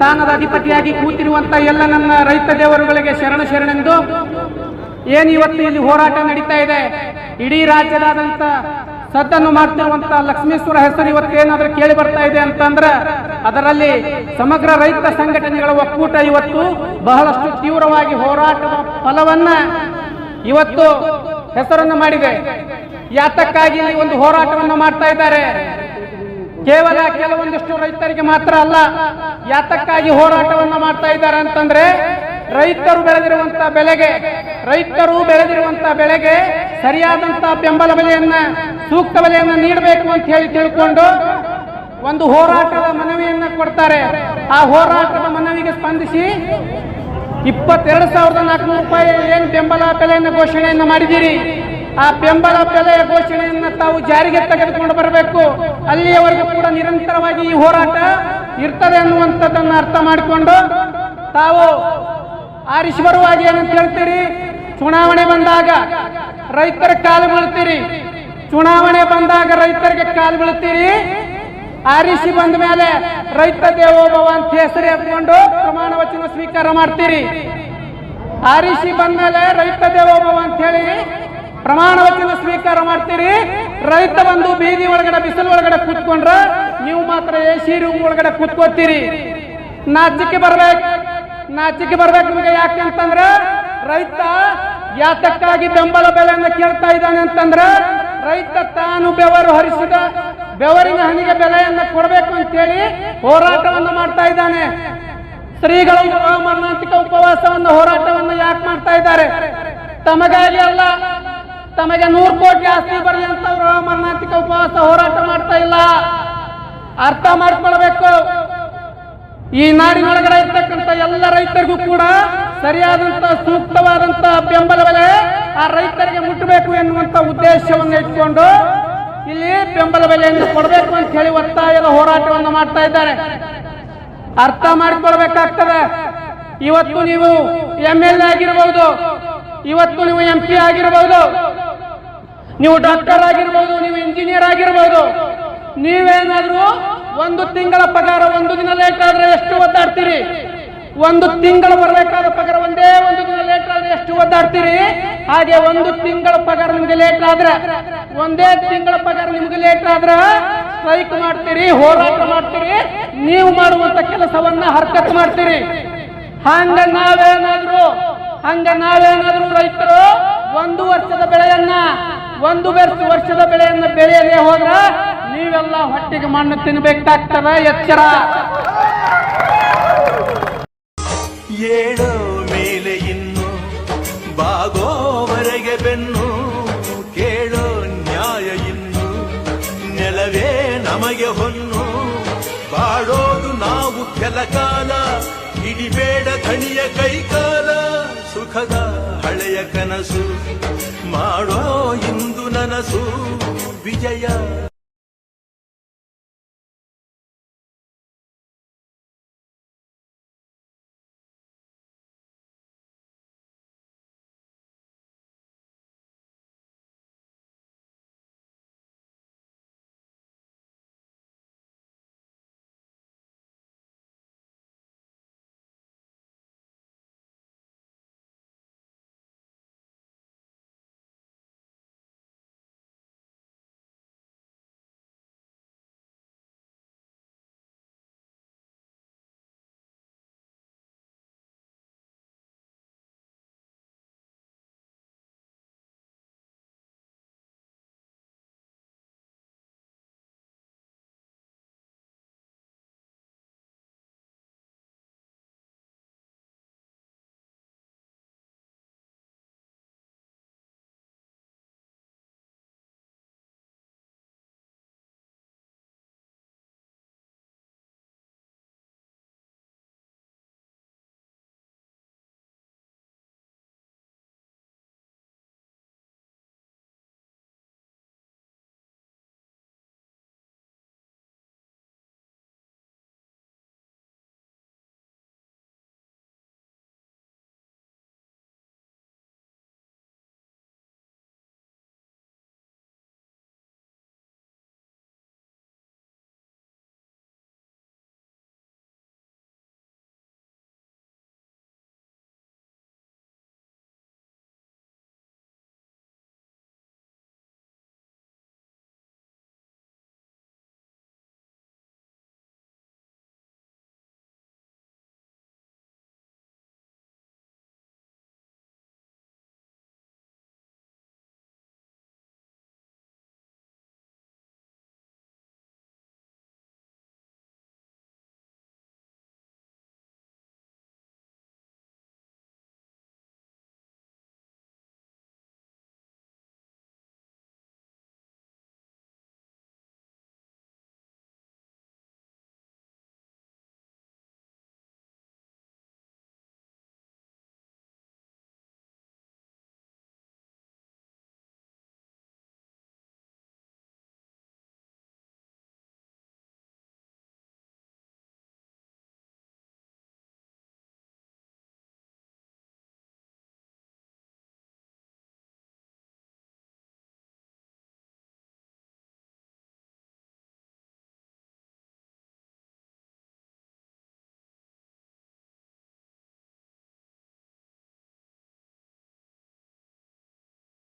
ಸ್ಥಾನದ ಅಧಿಪತಿಯಾಗಿ ಕೂತಿರುವಂತ ಎಲ್ಲ ನನ್ನ ರೈತ ದೇವರುಗಳಿಗೆ ಶರಣೆಂದು ಏನು ಇವತ್ತು ಇಲ್ಲಿ ಹೋರಾಟ ನಡೀತಾ ಇದೆ, ಇಡೀ ರಾಜ್ಯದಾದಂತ ಸದ್ದನ್ನು ಮಾಡ್ತಿರುವಂತ ಲಕ್ಷ್ಮೇಶ್ವರ ಹೆಸರು ಇವತ್ತೇನಾದ್ರೂ ಕೇಳಿ ಬರ್ತಾ ಇದೆ ಅಂತಂದ್ರೆ ಅದರಲ್ಲಿ ಸಮಗ್ರ ರೈತ ಸಂಘಟನೆಗಳ ಒಕ್ಕೂಟ ಇವತ್ತು ಬಹಳಷ್ಟು ತೀವ್ರವಾಗಿ ಹೋರಾಟದ ಫಲವನ್ನ ಇವತ್ತು ಹೆಸರನ್ನು ಮಾಡಿದೆ. ಯಾತಕ್ಕಾಗಿ ಇಲ್ಲಿ ಒಂದು ಹೋರಾಟವನ್ನು ಮಾಡ್ತಾ ಇದ್ದಾರೆ, ಕೇವಲ ಕೆಲವೊಂದಿಷ್ಟು ರೈತರಿಗೆ ಮಾತ್ರ ಅಲ್ಲ. ಯಾತಕ್ಕಾಗಿ ಹೋರಾಟವನ್ನು ಮಾಡ್ತಾ ಇದ್ದಾರೆ ಅಂತಂದ್ರೆ ರೈತರು ಬೆಳೆದಿರುವಂತ ಬೆಳೆಗೆ ಸರಿಯಾದಂತ ಬೆಂಬಲ ಬೆಲೆಯನ್ನ ಸೂಕ್ತ ಬೆಲೆಯನ್ನ ನೀಡಬೇಕು ಅಂತ ಹೇಳಿ ತಿಳ್ಕೊಂಡು ಒಂದು ಹೋರಾಟದ ಮನವಿಯನ್ನ ಕೊಡ್ತಾರೆ. ಆ ಹೋರಾಟದ ಮನವಿಗೆ ಸ್ಪಂದಿಸಿ 22,400 ರೂಪಾಯಿ ಏನು ಬೆಂಬಲ ಬೆಲೆಯನ್ನು ಘೋಷಣೆಯನ್ನ ಮಾಡಿದ್ದೀರಿ, ಆ ಬೆಂಬಲ ಬೆಲೆಯ ಘೋಷಣೆಯನ್ನ ತಾವು ಜಾರಿಗೆ ತೆಗೆದುಕೊಂಡು ಬರಬೇಕು. ಅಲ್ಲಿಯವರೆಗೂ ಕೂಡ ನಿರಂತರವಾಗಿ ಈ ಹೋರಾಟ ಇರ್ತದೆ ಅನ್ನುವಂಥದ್ದನ್ನು ಅರ್ಥ ಮಾಡಿಕೊಂಡು ತಾವು ಆರಿಸಿ ಬರುವಾಗ ಏನಂತ ಹೇಳ್ತೀರಿ, ಚುನಾವಣೆ ಬಂದಾಗ ರೈತರ ಕಾಲು ಬೀಳ್ತೀರಿ, ಚುನಾವಣೆ ಬಂದಾಗ ರೈತರಿಗೆ ಕಾಲು ಬೀಳ್ತೀರಿ, ಆರಿಸಿ ಬಂದ ಮೇಲೆ ರೈತ ದೇವೋಭವ ಅಂತ ಹೆಸರು ಎತ್ಕೊಂಡು ಪ್ರಮಾಣ ವಚನ ಸ್ವೀಕಾರ ಮಾಡ್ತೀರಿ. ಆರಿಸಿ ಬಂದ ಮೇಲೆ ರೈತ ದೇವೋಭವ ಅಂತ ಹೇಳಿ ಪ್ರಮಾಣ ವಚನ ಸ್ವೀಕಾರ ಮಾಡ್ತೀರಿ. ರೈತ ಬಂದು ಬೀದಿ ಒಳಗಡೆ ಬಿಸಿಲು ಒಳಗಡೆ ಕೂತ್ಕೊಂಡ್ರ ನೀವು ಮಾತ್ರ ಎಸಿ ರೂಮ್ ಒಳಗಡೆ ಕೂತ್ಕೋತೀರಿ. ನಾಚಿಕೆ ಬರ್ಬೇಕು ನಿಮಗೆ. ಯಾಕೆಂತಂದ್ರ ರೈತ ಯಾತಕ್ಕಾಗಿ ಬೆಂಬಲ ಬೆಲೆಯನ್ನು ಕೇಳ್ತಾ ಇದ್ದಾನೆ ಅಂತಂದ್ರ ರೈತ ತಾನು ಬೆವರು ಹರಿಸಿದ ಬೆವರಿನ ಹನಿಗೆ ಬೆಲೆಯನ್ನು ಕೊಡಬೇಕು ಅಂತೇಳಿ ಹೋರಾಟವನ್ನು ಮಾಡ್ತಾ ಇದ್ದಾನೆ. ಶ್ರೀಗಳು ಮರಣಾಂತಿಕ ಉಪವಾಸವನ್ನು ಹೋರಾಟವನ್ನು ಯಾಕೆ ಮಾಡ್ತಾ ಇದ್ದಾರೆ? ತಮಗಾಗಿ ಅಲ್ಲ, ತಮಗೆ 100 ಕೋಟಿ ಆಸ್ತಿ ಬರಲಿ ಅಂತ ಮರಣಾಂತಿಕ ಉಪವಾಸ ಹೋರಾಟ ಮಾಡ್ತಾ ಇಲ್ಲ. ಅರ್ಥ ಮಾಡ್ಕೊಳ್ಬೇಕು. ಈ ನಾಡಿನೊಳಗಡೆ ಇರ್ತಕ್ಕಂಥ ಎಲ್ಲ ರೈತರಿಗೂ ಕೂಡ ಸರಿಯಾದಂತ ಸೂಕ್ತವಾದಂತ ಬೆಂಬಲ ಬೆಲೆ ಆ ರೈತರಿಗೆ ಮುಟ್ಟಬೇಕು ಎನ್ನುವಂತ ಉದ್ದೇಶವನ್ನು ಇಟ್ಕೊಂಡು ಇಲ್ಲಿ ಬೆಂಬಲ ಬೆಲೆಯನ್ನು ಕೊಡಬೇಕು ಅಂತ ಹೇಳಿ ಒತ್ತಾಯದ ಹೋರಾಟವನ್ನು ಮಾಡ್ತಾ ಇದ್ದಾರೆ. ಅರ್ಥ ಮಾಡ್ಕೊಳ್ಬೇಕಾಗ್ತದೆ. ಇವತ್ತು ನೀವು MLA ಆಗಿರಬಹುದು, ಇವತ್ತು ನೀವು MP ಆಗಿರಬಹುದು, ನೀವು ಡಾಕ್ಟರ್ ಆಗಿರಬಹುದು, ನೀವು ಇಂಜಿನಿಯರ್ ಆಗಿರಬಹುದು. ನೀವೇನಾದ್ರೂ ಒಂದು ತಿಂಗಳ ಪಗಾರ ಒಂದು ದಿನ ಲೇಟ್ ಆದ್ರೆ ಎಷ್ಟು ಒದ್ದಾಡ್ತೀರಿ? ಒಂದು ತಿಂಗಳು ಬರಬೇಕಾದ ಪಗಾರ ಒಂದೇ ಒಂದು ದಿನ ಲೇಟ್ ಆದ್ರೆ ಎಷ್ಟು ಒದ್ದಾಡ್ತೀರಿ? ಹಾಗೆ ಒಂದು ತಿಂಗಳ ಪಗಾರ ನಿಮ್ಗೆ ಲೇಟ್ ಆದ್ರೆ, ಒಂದೇ ತಿಂಗಳ ಪಗಾರ ನಿಮ್ಗೆ ಲೇಟ್ ಆದ್ರೆ ಸ್ಟ್ರೈಕ್ ಮಾಡ್ತೀರಿ, ಹೋರಾಟ ಮಾಡ್ತೀರಿ, ನೀವು ಮಾಡುವಂತ ಕೆಲಸವನ್ನ ಹರ್ಕತ್ ಮಾಡ್ತೀರಿ. ಹಂಗ ನಾವೇನಾದ್ರೂ ರೈತರು ಒಂದು ವರ್ಷದ ಬೆಳೆಯನ್ನ ಬೆಳೆಯದೇ ಹೋದ್ರ ನೀವೆಲ್ಲ ಹೊಟ್ಟೆಗೆ ಮಣ್ಣು ತಿನ್ಬೇಕಾಗ್ತದ. ಎಚ್ಚರ. ಏಳೋ ಮೇಲೆ ಇನ್ನು ಬಾಗೋವರೆಗೆ ಬೆನ್ನು ಕೇಳೋ ನ್ಯಾಯ ಇನ್ನು ನೆಲವೇ ನಮಗೆ ಹೊನ್ನು ಬಾಡೋದು ನಾವು ಕೆಲ ಕಾಲ ಹಿಡಿಬೇಡ ಧಣಿಯ ಕೈಕಾಲ ಸುಖದ ಹಳೆಯ ಕನಸು ಮಾಡೋ ಇಂದು ನನಸು ವಿಜಯ